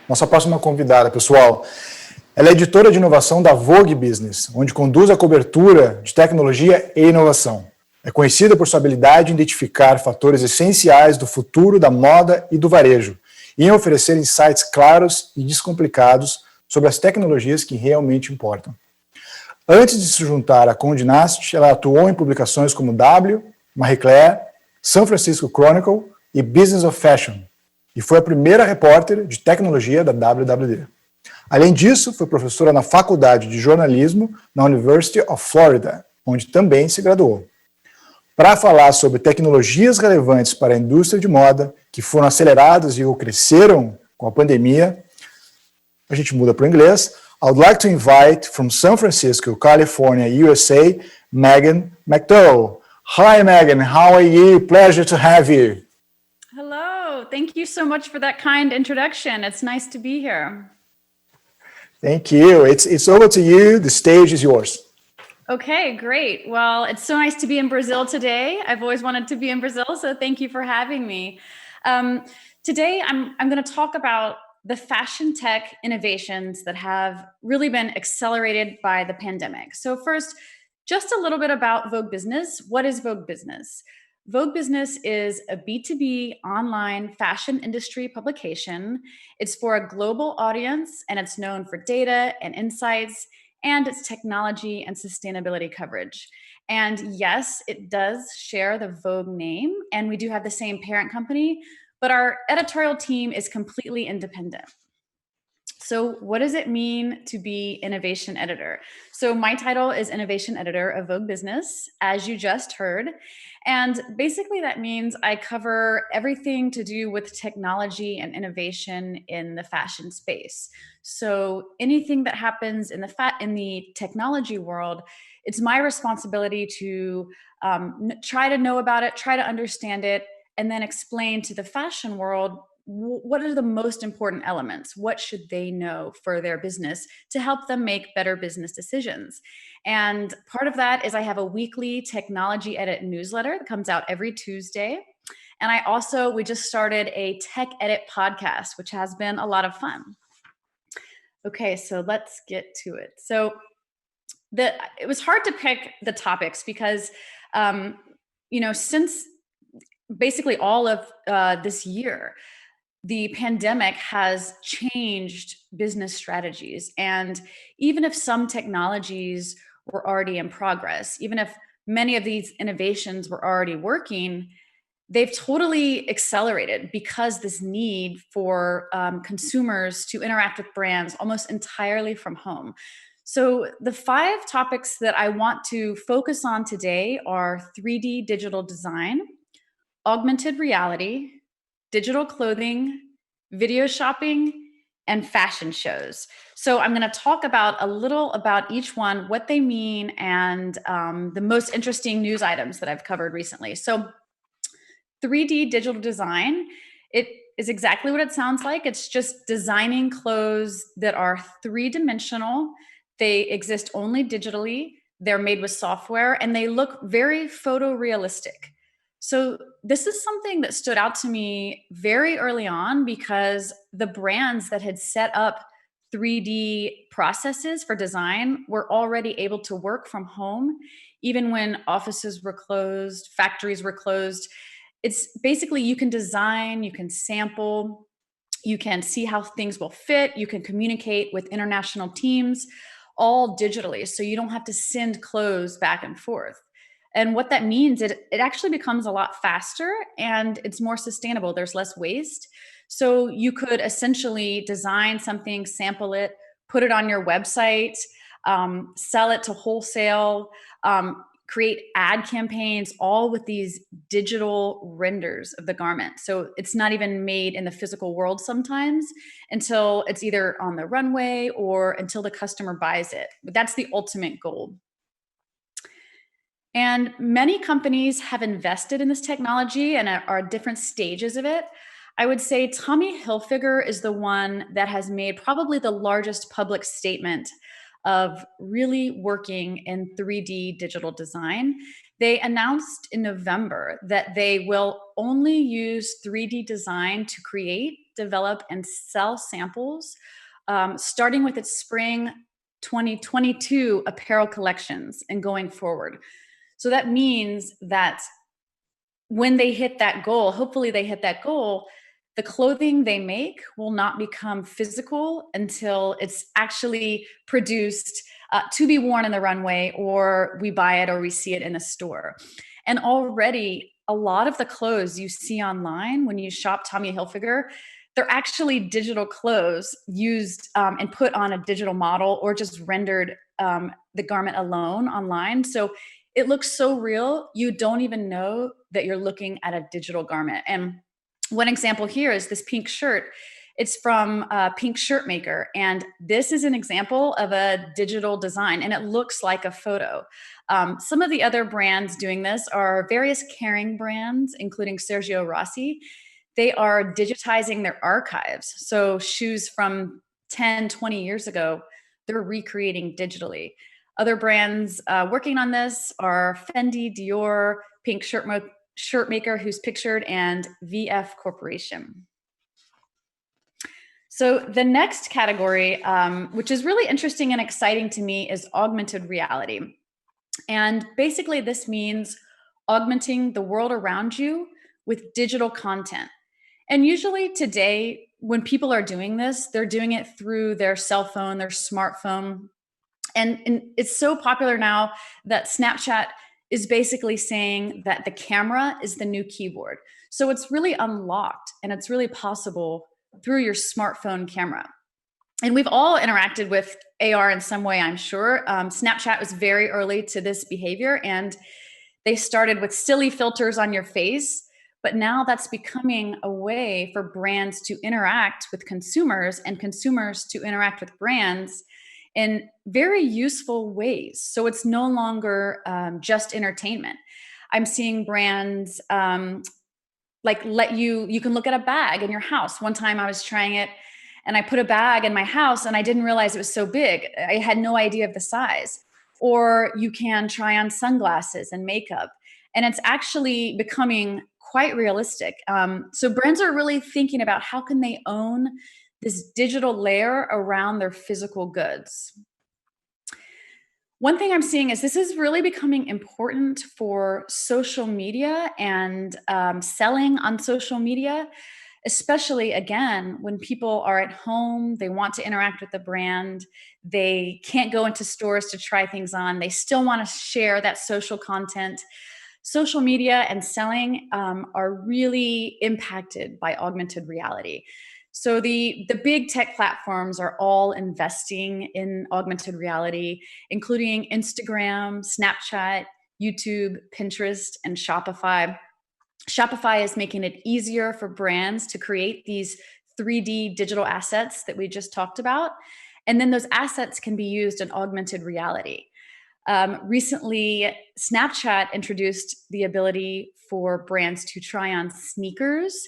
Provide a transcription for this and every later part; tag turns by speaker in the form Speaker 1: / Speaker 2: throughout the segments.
Speaker 1: Nossa próxima convidada, pessoal, ela é editora de inovação da Vogue Business, onde conduz a cobertura de tecnologia e inovação. É conhecida por sua habilidade em identificar fatores essenciais do futuro da moda e do varejo, e em oferecer insights claros e descomplicados sobre as tecnologias que realmente importam. Antes de se juntar à Condé Nast, ela atuou em publicações como W, Marie Claire, San Francisco Chronicle e Business of Fashion, e foi a primeira repórter de tecnologia da WWD. Além disso, foi professora na Faculdade de Jornalismo na University of Florida, onde também se graduou. Para falar sobre tecnologias relevantes para a indústria de moda, que foram aceleradas e cresceram com a pandemia, a gente muda para o inglês. I would like to invite from San Francisco, California, USA, Maghan Mcdowell. Hi, Maghan. How are you? Pleasure to have you.
Speaker 2: Hello. Thank you so much for that kind introduction. It's nice to be here.
Speaker 1: Thank you. It's over to you. The stage is yours.
Speaker 2: Okay, great. Well, it's so nice to be in Brazil today. I've always wanted to be in Brazil, so thank you for having me. Today, I'm going to talk about the fashion tech innovations that have really been accelerated by the pandemic. So first, just a little bit about Vogue Business. What is Vogue Business? Vogue Business is a B2B online fashion industry publication. It's for a global audience, and it's known for data and insights, and its technology and sustainability coverage. And yes, it does share the Vogue name, and we do have the same parent company, but our editorial team is completely independent. So what does it mean to be innovation editor? So my title is innovation editor of Vogue Business, as you just heard. And basically that means I cover everything to do with technology and innovation in the fashion space. So anything that happens in the technology world, it's my responsibility to try to know about it, try to understand it, and then explain to the fashion world what are the most important elements? What should they know for their business to help them make better business decisions? And part of that is I have a weekly technology edit newsletter that comes out every Tuesday. And we just started a tech edit podcast, which has been a lot of fun. Okay, so let's get to it. So it was hard to pick the topics because, since basically all of this year, the pandemic has changed business strategies. And even if some technologies were already in progress, even if many of these innovations were already working, they've totally accelerated because this need for consumers to interact with brands almost entirely from home. So the 5 topics that I want to focus on today are 3D digital design, augmented reality, digital clothing, video shopping, and fashion shows. So I'm going to talk a little about each one, what they mean, and the most interesting news items that I've covered recently. So 3D digital design, it is exactly what it sounds like. It's just designing clothes that are 3-dimensional. They exist only digitally. They're made with software, and they look very photorealistic. So this is something that stood out to me very early on because the brands that had set up 3D processes for design were already able to work from home, even when offices were closed, factories were closed. It's basically you can design, you can sample, you can see how things will fit, you can communicate with international teams, all digitally. So you don't have to send clothes back and forth. And what that means, it actually becomes a lot faster and it's more sustainable. There's less waste. So you could essentially design something, sample it, put it on your website, sell it to wholesale, create ad campaigns, all with these digital renders of the garment. So it's not even made in the physical world sometimes until it's either on the runway or until the customer buys it. But that's the ultimate goal. And many companies have invested in this technology and are at different stages of it. I would say Tommy Hilfiger is the one that has made probably the largest public statement of really working in 3D digital design. They announced in November that they will only use 3D design to create develop, and sell samples, starting with its spring 2022 apparel collections and going forward. So that means that when they hit that goal, hopefully they hit that goal, the clothing they make will not become physical until it's actually produced to be worn in the runway, or we buy it or we see it in a store. And already a lot of the clothes you see online when you shop Tommy Hilfiger, they're actually digital clothes used and put on a digital model, or just rendered the garment alone online. So it looks so real, you don't even know that you're looking at a digital garment. And one example here is this pink shirt. It's from Pink Shirt Maker. And this is an example of a digital design, and it looks like a photo. Some of the other brands doing this are various Kering brands, including Sergio Rossi. They are digitizing their archives. So shoes from 10, 20 years ago, they're recreating digitally. Other brands working on this are Fendi, Dior, Pink Shirt Maker, who's pictured, and VF Corporation. So the next category, which is really interesting and exciting to me, is augmented reality. And basically this means augmenting the world around you with digital content. And usually today, when people are doing this, they're doing it through their cell phone, their smartphone. And it's so popular now that Snapchat is basically saying that the camera is the new keyboard. So it's really unlocked, and it's really possible through your smartphone camera. And we've all interacted with AR in some way, I'm sure. Snapchat was very early to this behavior, and they started with silly filters on your face. But now that's becoming a way for brands to interact with consumers, and consumers to interact with brands in very useful ways. So it's no longer just entertainment. I'm seeing brands like you can look at a bag in your house. One time I was trying it, and I put a bag in my house and I didn't realize it was so big. I had no idea of the size. Or you can try on sunglasses and makeup, and it's actually becoming quite realistic. So brands are really thinking about how can they own this digital layer around their physical goods. One thing I'm seeing is this is really becoming important for social media and selling on social media, especially again, when people are at home, they want to interact with the brand, they can't go into stores to try things on, they still want to share that social content. Social media and selling are really impacted by augmented reality. So the big tech platforms are all investing in augmented reality, including Instagram, Snapchat, YouTube, Pinterest, and Shopify. Shopify is making it easier for brands to create these 3D digital assets that we just talked about. And then those assets can be used in augmented reality. Recently, Snapchat introduced the ability for brands to try on sneakers.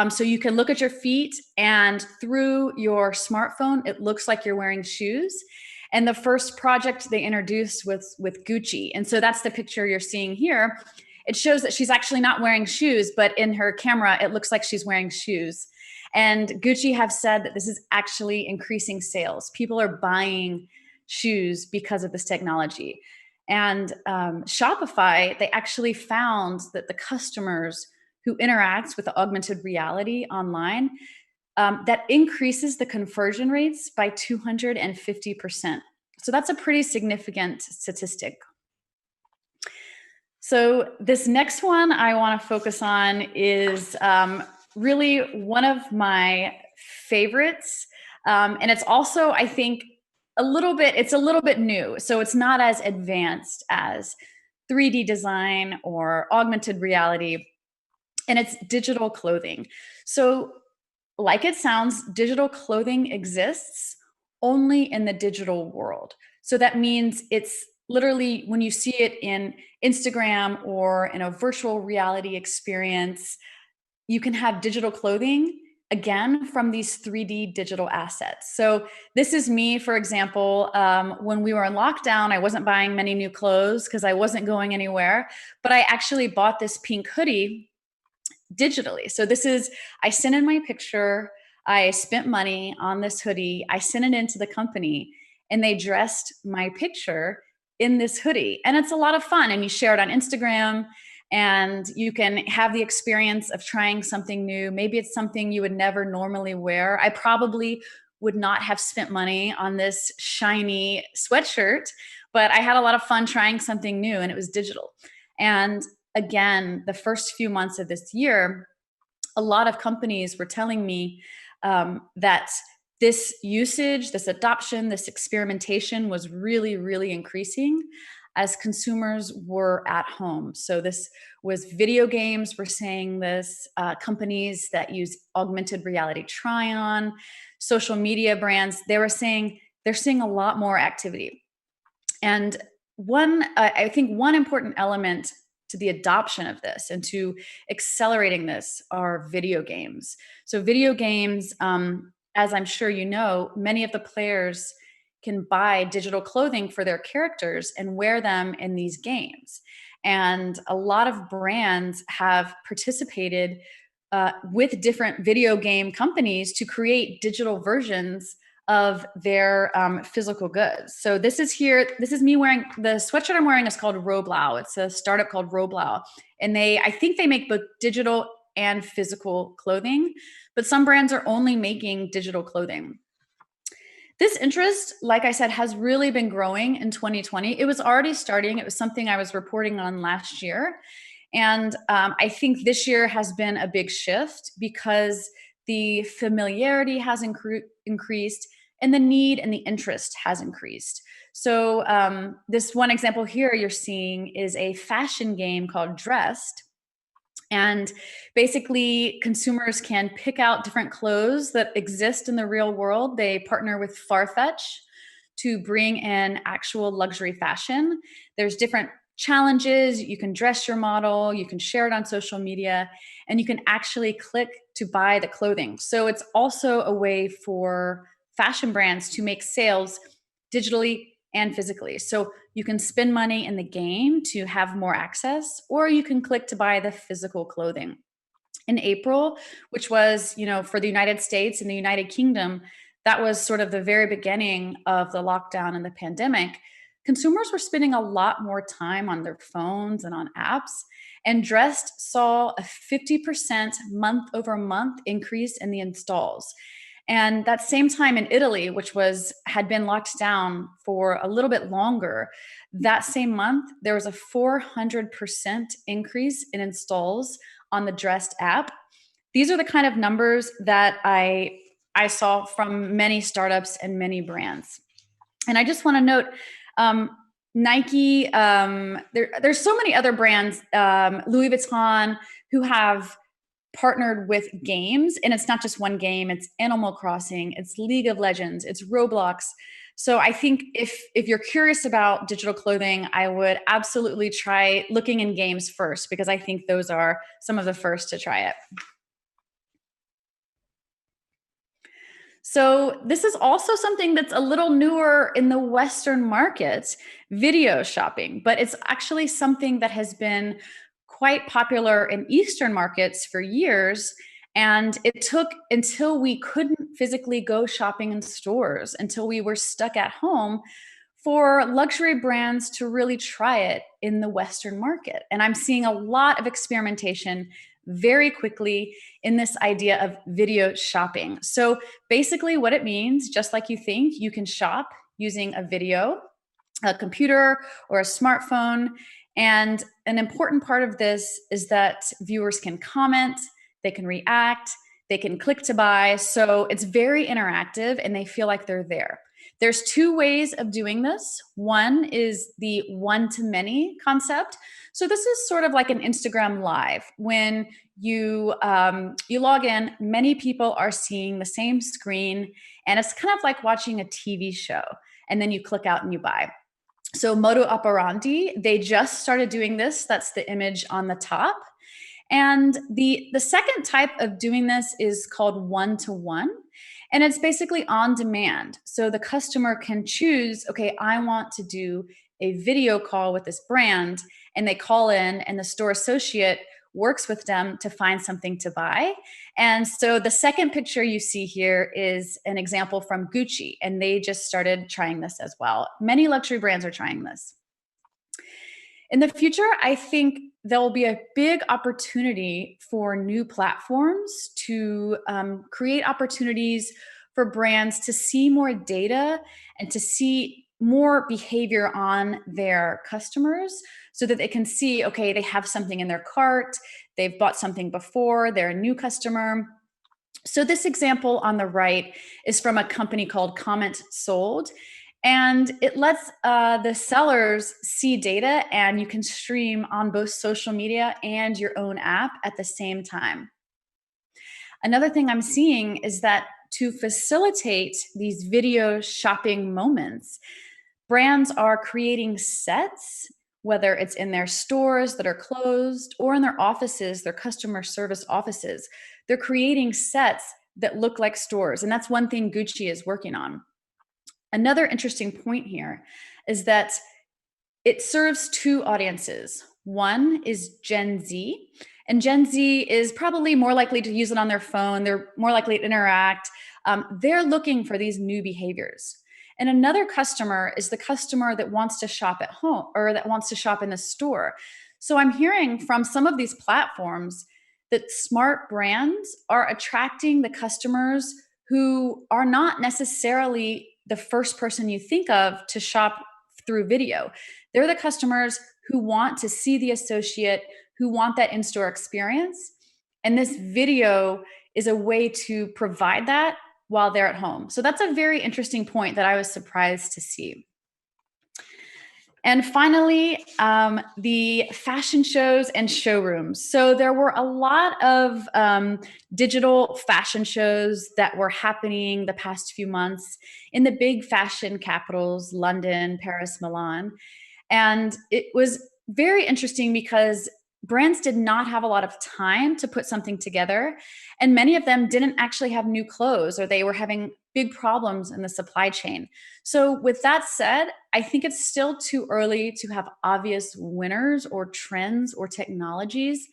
Speaker 2: So you can look at your feet, and through your smartphone, it looks like you're wearing shoes. And the first project they introduced was with Gucci. And so that's the picture you're seeing here. It shows that she's actually not wearing shoes, but in her camera, it looks like she's wearing shoes. And Gucci have said that this is actually increasing sales. People are buying shoes because of this technology. And Shopify, they actually found that the customers who interact with the augmented reality online, that increases the conversion rates by 250%. So that's a pretty significant statistic. So this next one I want to focus on is really one of my favorites. And it's also, I think, it's a little bit new. So it's not as advanced as 3D design or augmented reality, and it's digital clothing. So like it sounds, digital clothing exists only in the digital world. So that means it's literally when you see it in Instagram or in a virtual reality experience, you can have digital clothing again from these 3D digital assets. So this is me, for example, when we were in lockdown, I wasn't buying many new clothes because I wasn't going anywhere, but I actually bought this pink hoodie digitally. So I sent in my picture. I spent money on this hoodie. I sent it into the company and they dressed my picture in this hoodie. And it's a lot of fun. And you share it on Instagram and you can have the experience of trying something new. Maybe it's something you would never normally wear. I probably would not have spent money on this shiny sweatshirt, but I had a lot of fun trying something new and it was digital. And again, the first few months of this year, a lot of companies were telling me that this usage, this adoption, this experimentation was really, really increasing as consumers were at home. So this was video games, we're saying this, companies that use augmented reality try-on, social media brands, they were saying they're seeing a lot more activity. And I think one important element to the adoption of this and to accelerating this are video games. So video games, as I'm sure you know, many of the players can buy digital clothing for their characters and wear them in these games. And a lot of brands have participated with different video game companies to create digital versions of their physical goods. So this is me wearing, the sweatshirt I'm wearing is called Roblau. It's a startup called Roblau. And I think they make both digital and physical clothing, but some brands are only making digital clothing. This interest, like I said, has really been growing in 2020. It was already starting. It was something I was reporting on last year. And I think this year has been a big shift because the familiarity has increased and the need and the interest has increased. So this one example here you're seeing is a fashion game called Dressed. And basically, consumers can pick out different clothes that exist in the real world. They partner with Farfetch to bring in actual luxury fashion. There's different challenges. You can dress your model, you can share it on social media, and you can actually click to buy the clothing. So it's also a way for fashion brands to make sales digitally and physically. So you can spend money in the game to have more access, or you can click to buy the physical clothing. In April, which was, for the United States and the United Kingdom, that was sort of the very beginning of the lockdown and the pandemic. Consumers were spending a lot more time on their phones and on apps, and Dressed saw a 50% month over month increase in the installs. And that same time in Italy, which had been locked down for a little bit longer, that same month, there was a 400% increase in installs on the Dressed app. These are the kind of numbers that I saw from many startups and many brands. And I just want to note, Nike, there's so many other brands, Louis Vuitton, who have partnered with games, and it's not just one game, it's Animal Crossing, it's League of Legends, it's Roblox. So I think if you're curious about digital clothing, I would absolutely try looking in games first, because I think those are some of the first to try it. So this is also something that's a little newer in the Western markets, video shopping, but it's actually something that has been quite popular in Eastern markets for years. And it took until we couldn't physically go shopping in stores, until we were stuck at home, for luxury brands to really try it in the Western market. And I'm seeing a lot of experimentation very quickly in this idea of video shopping. So basically what it means, just like you think, you can shop using a video, a computer, or a smartphone. And an important part of this is that viewers can comment, they can react, they can click to buy. So it's very interactive and they feel like they're there. There's two ways of doing this. One is the one-to-many concept. So this is sort of like an Instagram Live. When you log in, many people are seeing the same screen, and it's kind of like watching a TV show. And then you click out and you buy. So Modo Operandi, they just started doing this. That's the image on the top. And the second type of doing this is called one-to-one. And it's basically on demand. So the customer can choose, okay, I want to do a video call with this brand, and they call in, and the store associate works with them to find something to buy. And so the second picture you see here is an example from Gucci, and they just started trying this as well. Many luxury brands are trying this. In the future, I think there will be a big opportunity for new platforms to create opportunities for brands to see more data and to see more behavior on their customers so that they can see, okay, they have something in their cart, they've bought something before, they're a new customer. So this example on the right is from a company called Comment Sold. And it lets the sellers see data, and you can stream on both social media and your own app at the same time. Another thing I'm seeing is that to facilitate these video shopping moments, brands are creating sets, whether it's in their stores that are closed or in their offices, their customer service offices. They're creating sets that look like stores. And that's one thing Gucci is working on. Another interesting point here is that it serves two audiences. One is Gen Z, and Gen Z is probably more likely to use it on their phone. They're more likely to interact. They're looking for these new behaviors. And another customer is the customer that wants to shop at home or that wants to shop in the store. So I'm hearing from some of these platforms that smart brands are attracting the customers who are not necessarily the first person you think of to shop through video. They're the customers who want to see the associate, who want that in-store experience. And this video is a way to provide that while they're at home. So that's a very interesting point that I was surprised to see. And finally, the fashion shows and showrooms. So there were a lot of digital fashion shows that were happening the past few months in the big fashion capitals, London, Paris, Milan. And it was very interesting because brands did not have a lot of time to put something together. And many of them didn't actually have new clothes, or they were having big problems in the supply chain. So with that said, I think it's still too early to have obvious winners or trends or technologies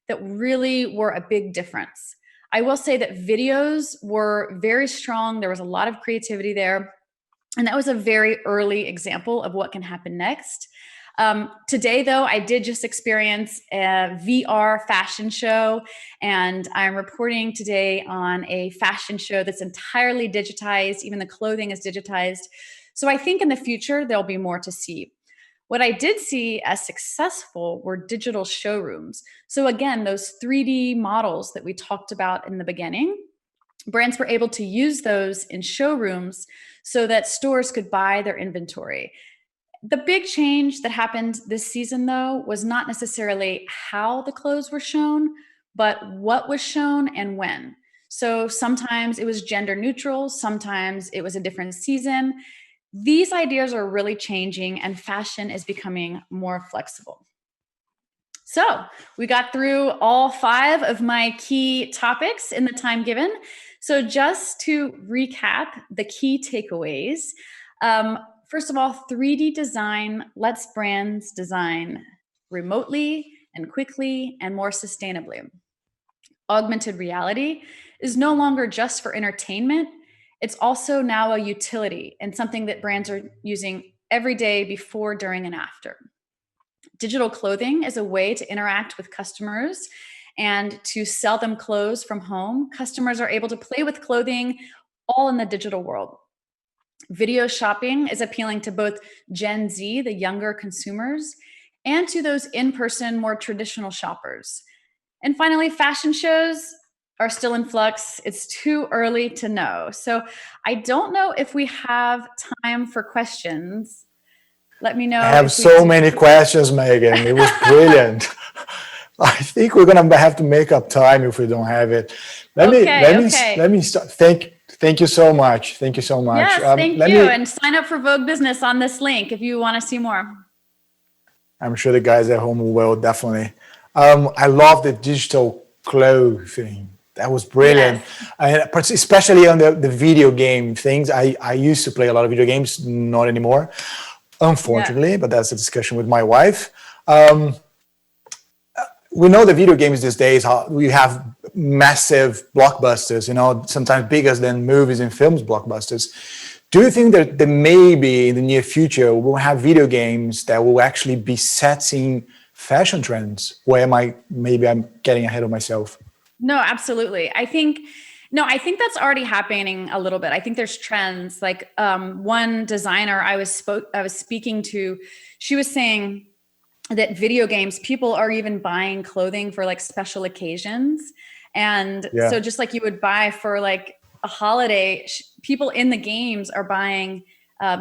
Speaker 2: that really were a big difference. I will say that videos were very strong. There was a lot of creativity there. And that was a very early example of what can happen next. Today, though, I did just experience a VR fashion show, and I'm reporting today on a fashion show that's entirely digitized. Even the clothing is digitized. So I think in the future, there'll be more to see. What I did see as successful were digital showrooms. So again, those 3D models that we talked about in the beginning, brands were able to use those in showrooms so that stores could buy their inventory. The big change that happened this season, though, was not necessarily how the clothes were shown, but what was shown and when. So sometimes it was gender neutral, sometimes it was a different season. These ideas are really changing, and fashion is becoming more flexible. So we got through all 5 of my key topics in the time given. So just to recap the key takeaways, first of all, 3D design lets brands design remotely and quickly and more sustainably. Augmented reality is no longer just for entertainment. It's also now a utility and something that brands are using every day before, during, and after. Digital clothing is a way to interact with customers and to sell them clothes from home. Customers are able to play with clothing all in the digital world. Video shopping is appealing to both Gen Z, the younger consumers, and to those in-person, more traditional shoppers. And finally, fashion shows are still in flux. It's too early to know. So I don't know if we have time for questions. Let me know.
Speaker 1: I have so many questions, Maghan. It was brilliant. I think we're gonna have to make up time if we don't have it. Let me start. Thank you so much. Thank you so much.
Speaker 2: Yes, thank you. And sign up for Vogue Business on this link if you want to see more.
Speaker 1: I'm sure the guys at home will definitely. I love the digital clothing. That was brilliant. Yes. And especially on the video game things. I used to play a lot of video games, not anymore, unfortunately, but that's a discussion with my wife. we know the video games these days, how we have massive blockbusters, sometimes bigger than movies and films blockbusters. Do you think that maybe in the near future we'll have video games that will actually be setting fashion trends? Or maybe I'm getting ahead of myself?
Speaker 2: No, absolutely. I think that's already happening a little bit. I think there's trends. Like one designer I was speaking to, she was saying that video games, people are even buying clothing for like special occasions. And so just like you would buy for like a holiday, people in the games are buying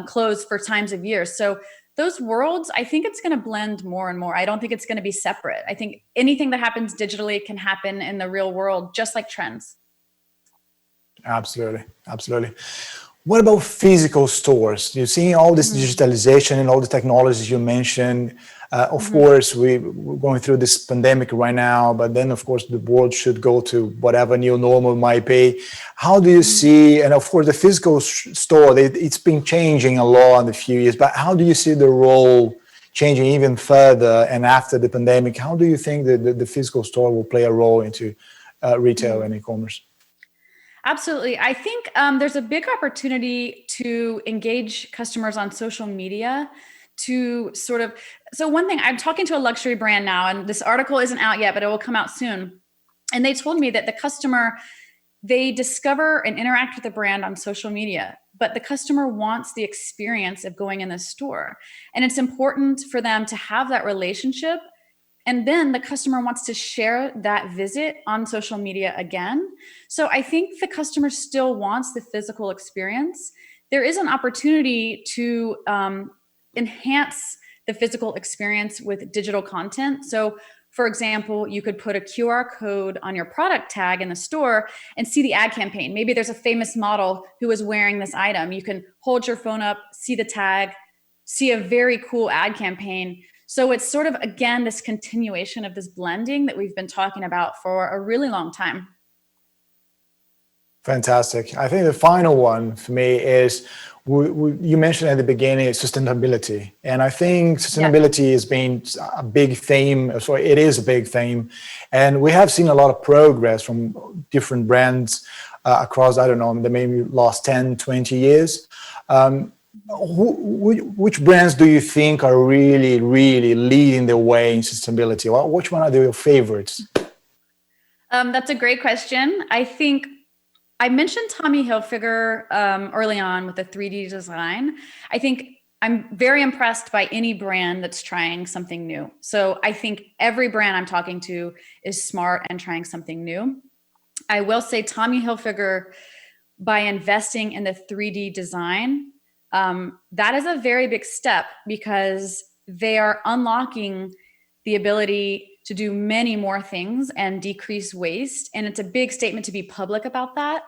Speaker 2: clothes for times of year. So those worlds, I think it's going to blend more and more. I don't think it's going to be separate. I think anything that happens digitally can happen in the real world, just like trends.
Speaker 1: Absolutely. Absolutely. What about physical stores? You're seeing all this digitalization and all the technologies you mentioned. Of course, we're going through this pandemic right now, but then, of course, the world should go to whatever new normal might be. How do you see, and of course, the physical store, it's been changing a lot in the few years, but how do you see the role changing even further? And after the pandemic, how do you think that the physical store will play a role into retail and e-commerce?
Speaker 2: Absolutely. I think there's a big opportunity to engage customers on social media to so one thing, I'm talking to a luxury brand now, and this article isn't out yet, but it will come out soon. And they told me that the customer, they discover and interact with the brand on social media, but the customer wants the experience of going in the store. And it's important for them to have that relationship. And then the customer wants to share that visit on social media again. So I think the customer still wants the physical experience. There is an opportunity to enhance the physical experience with digital content. So for example, you could put a QR code on your product tag in the store and see the ad campaign. Maybe there's a famous model who is wearing this item. You can hold your phone up, see the tag, see a very cool ad campaign. So it's sort of, again, this continuation of this blending that we've been talking about for a really long time.
Speaker 1: Fantastic. I think the final one for me is, you mentioned at the beginning, sustainability. And I think sustainability has been a big theme. So it is a big theme. And we have seen a lot of progress from different brands across, I don't know, maybe last 10, 20 years. Which brands do you think are really, really leading the way in sustainability? Which one are your favorites?
Speaker 2: That's a great question. I think I mentioned Tommy Hilfiger early on with the 3D design. I think I'm very impressed by any brand that's trying something new. So I think every brand I'm talking to is smart and trying something new. I will say Tommy Hilfiger, by investing in the 3D design, that is a very big step because they are unlocking the ability to do many more things and decrease waste. And it's a big statement to be public about that.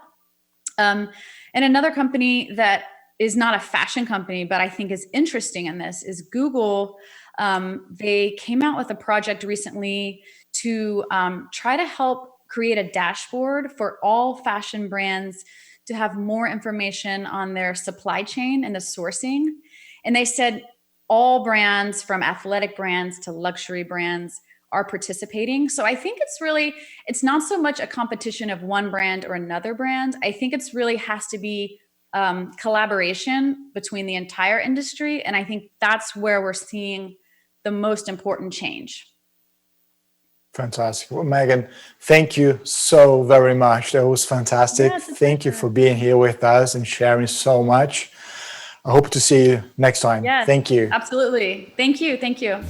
Speaker 2: And another company that is not a fashion company, but I think is interesting in this is Google. They came out with a project recently to try to help create a dashboard for all fashion brands to have more information on their supply chain and the sourcing. And they said all brands, from athletic brands to luxury brands, are participating. So I think it's not so much a competition of one brand or another brand. I think it's really has to be collaboration between the entire industry. And I think that's where we're seeing the most important change.
Speaker 1: Fantastic. Well, Maghan, thank you so very much. That was fantastic.
Speaker 2: Yeah,
Speaker 1: thank you for being here with us and sharing so much. I hope to see you next time.
Speaker 2: Yes,
Speaker 1: thank you.
Speaker 2: Absolutely. Thank you. Thank you.